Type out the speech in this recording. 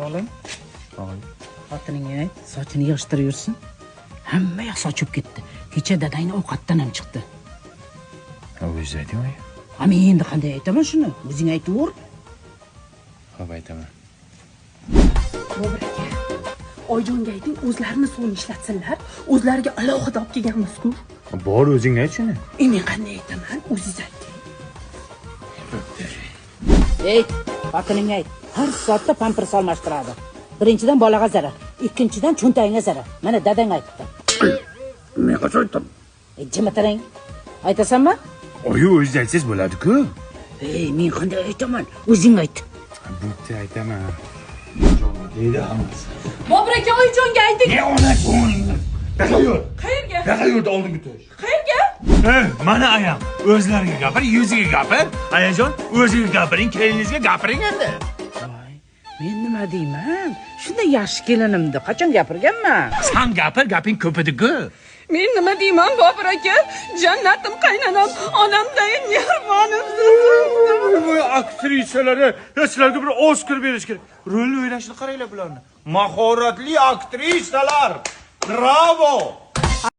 Oğlum, Voy. xotiningga ayt, sochini yig'ishtirib yursin. Hamma yoq sochib ketdi. Kecha dadangni ovqatdan ham chiqdi. O'zingiz ayting. Ha, men endi qanday aytaman shuni? O'zing aytaver. Xo'p, aytaman. Bobur aka, Oyjonga ayting, o'zlarini suvni ishlatsinlar. O'zlariga alohida olib kelganmiz-ku. Bor, o'zing ayt shuni. Men qanday aytaman? O'zingiz ayting. Ey, xotiningga ayt. Har soatda pampers almashtiradi. Birinchidan bolaga zarar, ikkinchidan cho'ntagingga zarar. Mana dadang aytdi. Men qachon aytdim? Jima tarang. Aytasanmi? Oyi, o'zingiz aytsangiz bo'ladi-ku. Ey, men qanday aytaman? O'zing ayt. Bo'pti, aytaman. Deydi hammasi. Bobur aka, Oyjonga ayting. Ne ona ko'nglingiz? Qayoq? Qayerga? Qayoqda oldingi to'sh? Qayerga? Mana ayam. O'zlariga gapir, yuziga gapir. Ayajon, o'ziga gapiring, keliningizga gapiring endi. Voy, men nima deyman? Shunday yaxshi kelinimdi. Qachon gapirganman? Sen gapir, gaping ko'p edi-ku. Men nima deyman, Bobur aka? Jannatim qaynanam, onamdagi mehmonimsiz. Bu aktrisalari sizlarga bir Oskar berish kerak. Rol o'ynashini qaranglar bularni. Mahoratli aktrisalar. Bravo!